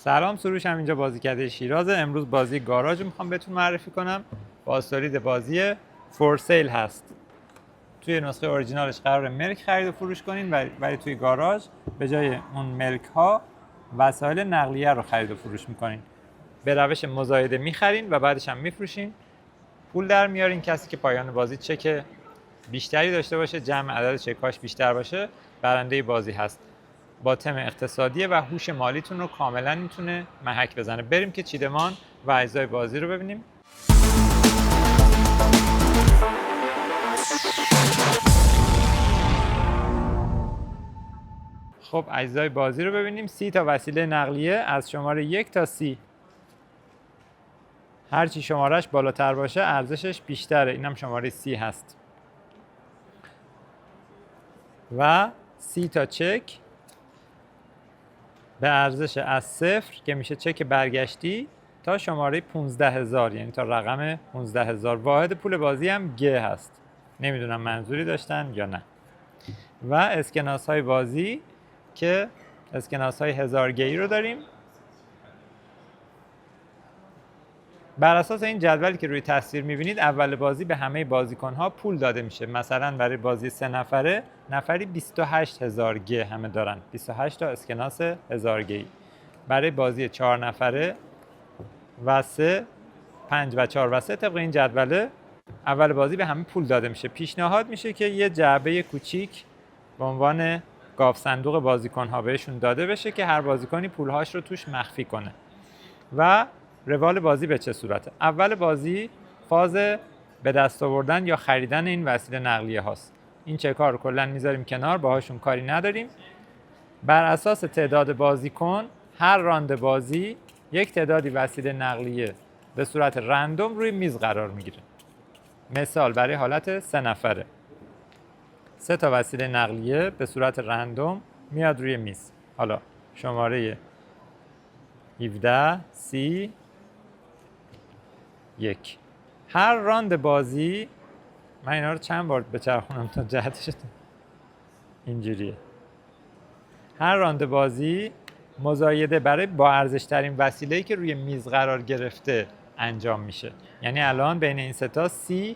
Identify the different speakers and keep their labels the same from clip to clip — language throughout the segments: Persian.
Speaker 1: سلام، سروشم. اینجا بازیکده شیراز. امروز بازی گاراژ میخوام بهتون معرفی کنم. باستولید بازی فور سیل هست. توی نسخه اورجینالش قرار ملک خرید و فروش کنین، ولی توی گاراژ به جای اون ملک ها وسایل نقلیه رو خرید و فروش میکنین. به روش مزایده میخرین و بعدش هم میفروشین، پول در میارین. کسی که پایان بازی چک بیشتری داشته باشه، جمع عدد چکاش بیشتر باشه، برنده بازی هست. با تم اقتصادیه و هوش مالیتون رو کاملا میتونه محک بزنه. بریم که چیدمان و اجزای بازی رو ببینیم. خب اجزای بازی رو ببینیم. 30 تا وسیله نقلیه از شماره 1 تا 30. هرچی شمارش بالاتر باشه ارزشش بیشتره. اینم شماره 30 هست. و 30 تا چک به ارزش از 0 که میشه چک برگشتی تا شماره 15000، یعنی تا رقم 15000. واحد پول بازی هم گ هست. نمیدونم منظوری داشتن یا نه. و اسکناس های بازی که اسکناس های 1000 گی رو داریم. بر اساس این جدولی که روی تصویر میبینید اول بازی به همه بازیکن ها پول داده میشه. مثلا برای بازی 3 نفره نفری 28000 گی همه دارن، 28 تا اسکناس 1000 گی. برای بازی 4 نفره و 3 5 و 4 و 3 طبق این جدوله اول بازی به همه پول داده میشه. پیشنهاد میشه که یه جعبه کوچیک به عنوان گاف صندوق بازیکن ها بهشون داده بشه که هر بازیکنی پولهاش رو توش مخفی کنه. و روال بازی به چه صورته؟ اول بازی فاز به دست آوردن یا خریدن این وسیله نقلیه هاست. این چک‌ها رو کلا میذاریم کنار، باهاشون کاری نداریم. بر اساس تعداد بازیکن هر راند بازی یک تعدادی وسیله نقلیه به صورت رندوم روی میز قرار میگیره. مثال برای حالت 3 نفره 3 تا وسیله نقلیه به صورت رندوم میاد روی میز. حالا شماره 17 30 1. هر راند بازی من اینا رو چند بار بچرخونم تا جهتش اینجوریه. هر راند بازی مزایده برای با ارزش ترین وسیله‌ای که روی میز قرار گرفته انجام میشه. یعنی الان بین این سه تا 30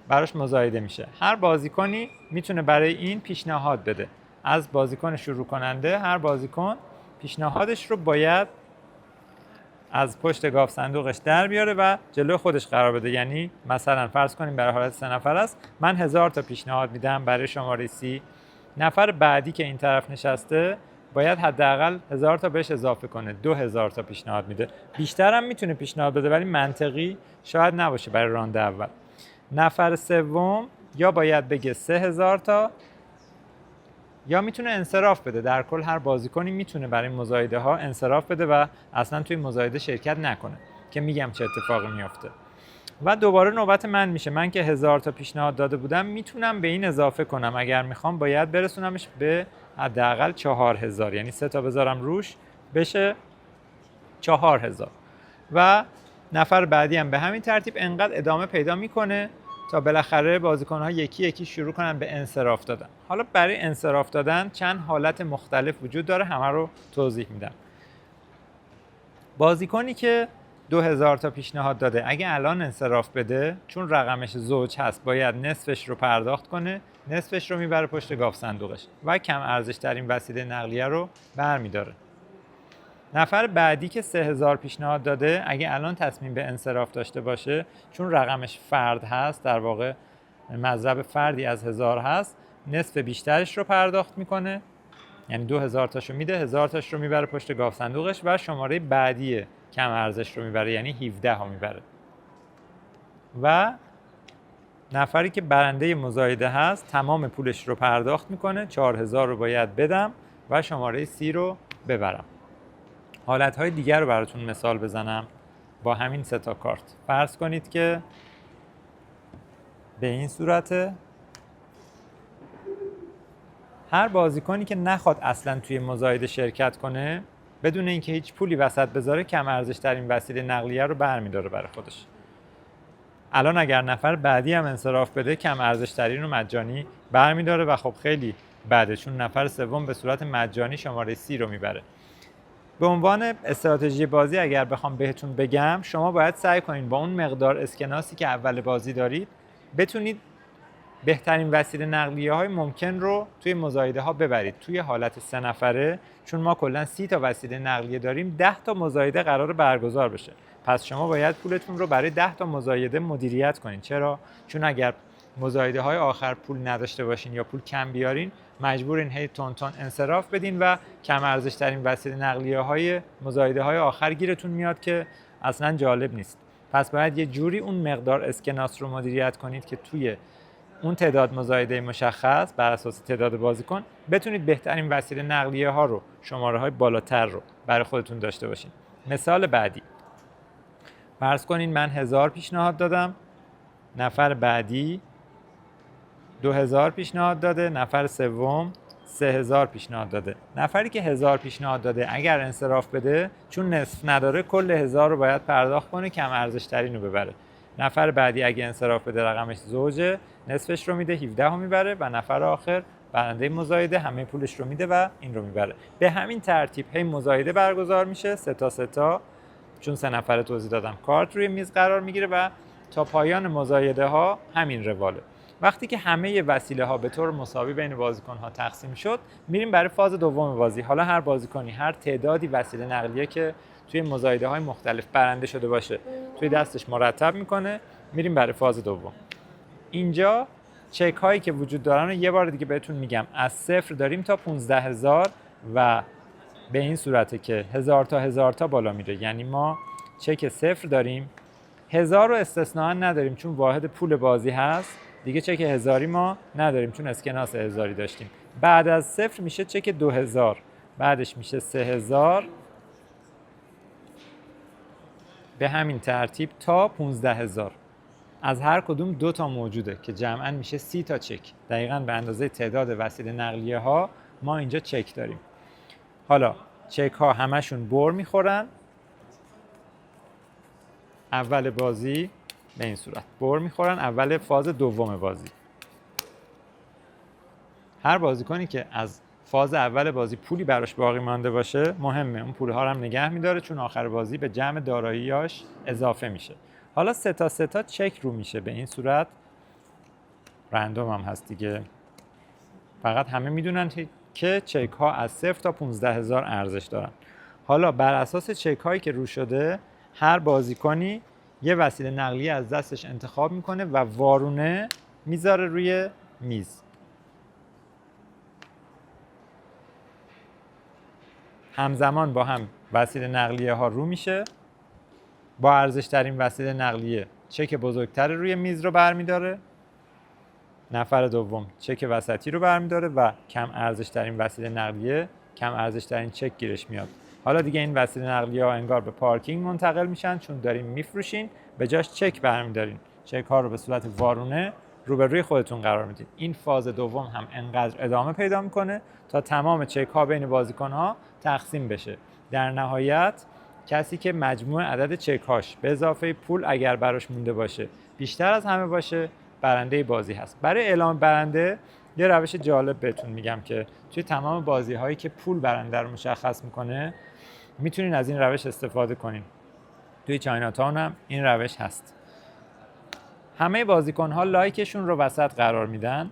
Speaker 1: براش مزایده میشه. هر بازیکنی میتونه برای این پیشنهاد بده. از بازیکن شروع کننده هر بازیکن پیشنهادش رو باید از پشت گاف صندوقش در بیاره و جلوی خودش قرار بده. یعنی مثلا فرض کنیم برای حالت 3 نفر است، من 1000 تا پیشنهاد میدم برای شماره 30. نفر بعدی که این طرف نشسته باید حداقل 1000 تا بهش اضافه کنه، 2000 تا پیشنهاد میده. بیشتر هم میتونه پیشنهاد بده ولی منطقی شاید نباشه برای راند اول. نفر سوم یا باید بگه 3000 تا یا میتونه انصراف بده. در کل هر بازیکنی میتونه برای مزایده ها انصراف بده و اصلا توی مزایده شرکت نکنه که میگم چه اتفاقی میفته. و دوباره نوبت من میشه. من که 1000 تا پیشنهاد داده بودم میتونم به این اضافه کنم. اگر میخوام باید برسونمش به حداقل 4000، یعنی 3 تا بذارم روش بشه 4000. و نفر بعدی هم به همین ترتیب انقدر ادامه پیدا میکنه تا بالاخره بازیکن‌ها یکی یکی شروع کنن به انصراف دادن. حالا برای انصراف دادن چند حالت مختلف وجود داره، همه رو توضیح میدم. بازیکنی که 2000 تا پیشنهاد داده اگه الان انصراف بده، چون رقمش زوج هست باید نصفش رو پرداخت کنه، نصفش رو میبره پشت گاف صندوقش و کم ارزش ترین وسیله نقلیه رو برمیداره. نفر بعدی که 3000 پیشنهاد داده اگه الان تصمیم به انصراف داشته باشه، چون رقمش فرد هست، در واقع مضرب فردی از 1000 هست، نصف بیشترش رو پرداخت میکنه، یعنی 2000 تاشو میده، 1000 تاش رو میبره پشت گاف صندوقش و شماره بعدی کم ارزش رو میبره، یعنی 17 ها میبره. و نفری که برنده مزایده هست تمام پولش رو پرداخت میکنه، 4000 رو باید بدم و شماره 30 رو ببرم. حالتهای دیگر رو براتون مثال بزنم با همین 3 تا کارت. فرض کنید که به این صورته. هر بازیکنی که نخواد اصلا توی مزایده شرکت کنه، بدون اینکه هیچ پولی وسط بذاره، کم ارزش ترین وسیله نقلیه رو برمیداره برای خودش. الان اگر نفر بعدی هم انصراف بده، کم ارزش ترین رو مجانی برمیداره و خب خیلی بده، چون نفر سوم به صورت مجانی شماره 30 رو میبره. به عنوان استراتژی بازی اگر بخوام بهتون بگم، شما باید سعی کنید با اون مقدار اسکناسی که اول بازی دارید بتونید بهترین وسیله نقلیه های ممکن رو توی مزایده ها ببرید. توی حالت 3 نفره، چون ما کلا 30 تا وسیله نقلیه داریم، 10 تا مزایده قرار برگزار بشه. پس شما باید پولتون رو برای 10 تا مزایده مدیریت کنید. چرا؟ چون اگر مزایده های آخر پول نداشته باشین یا پول کم بیارین، مجبورین هی تون تون انصراف بدین و کم ارزش ترین وسیله نقلیه های مزایده های آخر گیرتون میاد که اصلا جالب نیست. پس باید یه جوری اون مقدار اسکناس رو مدیریت کنید که توی اون تعداد مزایده مشخص بر اساس تعداد بازیکن بتونید بهترین وسیله نقلیه ها رو، شماره های بالاتر رو برای خودتون داشته باشین. مثال بعدی، فرض کنین من 1000 پیشنهاد دادم، نفر بعدی 2000 پیشنهاد داده، نفر سوم 3000 پیشنهاد داده. نفری که 1000 پیشنهاد داده اگر انصراف بده، چون نصف نداره، کل 1000 رو باید پرداخت کنه، کم ارزش ترین رو ببره. نفر بعدی اگه انصراف بده، رقمش زوجه، نصفش رو میده، 17 رو میبره، و نفر آخر برنده مزایده همه پولش رو میده و این رو میبره. به همین ترتیب هی مزایده برگزار میشه، 3 تا 3 تا، چون 3 نفره توضیح دادم، کارت روی میز قرار میگیره و تا پایان مزایده ها همین رواله. وقتی که همه وسیله ها به طور مساوی بین بازیکن ها تقسیم شد، میریم برای فاز دوم بازی. حالا هر بازیکنی هر تعدادی وسیله نقلیه که توی مزایده های مختلف برنده شده باشه توی دستش مرتب میکنه، میریم برای فاز دوم. اینجا چک هایی که وجود دارن رو یه بار دیگه بهتون میگم. از 0 داریم تا 15000 و به این صورته که 1000 تا 1000 تا بالا میره. یعنی ما چک 0 داریم، 1000 رو استثناء نداریم چون واحد پول بازی هست، دیگه چک 1000 ما نداریم چون اسکناس 1000 داشتیم. بعد از 0 میشه چک 2000، بعدش میشه 3000، به همین ترتیب تا 15000. از هر کدوم 2 تا موجوده که جمعاً میشه 30 تا چک. دقیقاً به اندازه تعداد وسیله نقلیه ها ما اینجا چک داریم. حالا چک ها همشون بر میخورن. اول بازی به این صورت بر میخورن، اول فاز دوم بازی. هر بازیکنی که از فاز اول بازی پولی براش باقی مانده باشه، مهمه اون پول ها رو هم نگه میداره، چون آخر بازی به جمع داراییاش اضافه میشه. حالا 3 تا 3 تا چک رو میشه به این صورت، رندوم هم هست دیگه. فقط همه میدونن که چک ها از 0 تا 15000 ارزش دارن. حالا بر اساس چک هایی که رو شده، هر بازیکنی یه وسیله نقلیه از دستش انتخاب میکنه و وارونه میذاره روی میز. همزمان با هم وسیله نقلیه ها رو میشه. با ارزش ترین وسیله نقلیه چک بزرگتر روی میز رو برمیداره، نفر دوم چک وسطی رو برمیداره و کم ارزش ترین وسیله نقلیه کم ارزش ترین چک گیرش میاد. حالا دیگه این وسیله نقلیه ها انگار به پارکینگ منتقل میشن، چون دارین میفروشین، به جاش چک برمیدارین. چک ها رو به صورت وارونه روبروی خودتون قرار میدین. این فاز دوم هم انقدر ادامه پیدا میکنه تا تمام چک ها بین بازیکن ها تقسیم بشه. در نهایت کسی که مجموع عدد چک هاش به اضافه پول اگر براش مونده باشه بیشتر از همه باشه، برنده بازی هست. برای اعلام برنده یه روش جالب بهتون میگم که توی تمام بازی هایی که پول برنده رو مشخص میکنه میتونین از این روش استفاده کنین. توی چایناتاون هم این روش هست. همه بازیکن ها لایکشون رو وسط قرار میدن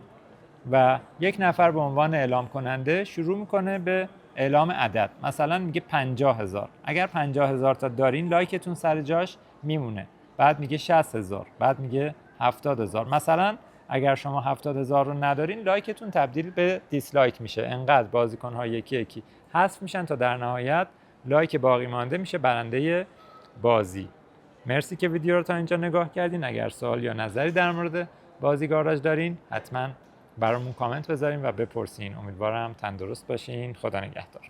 Speaker 1: و یک نفر به عنوان اعلام کننده شروع میکنه به اعلام عدد. مثلا میگه 50000. اگر 50000 تا دارین، لایکتون سر جاش میمونه. بعد میگه 60000، بعد میگه 70000. مثلا اگر شما 70000 رو ندارین، لایکتون تبدیل به دیسلایک میشه. انقدر بازیکن ها یکی یکی حذف میشن تا در نهایت لایک باقی مانده میشه برنده بازی. مرسی که ویدیو رو تا اینجا نگاه کردین. اگر سوال یا نظری در مورد بازی گاراژ دارین، حتما برامون کامنت بذارین و بپرسین. امیدوارم تندرست باشین. خدا نگهدار.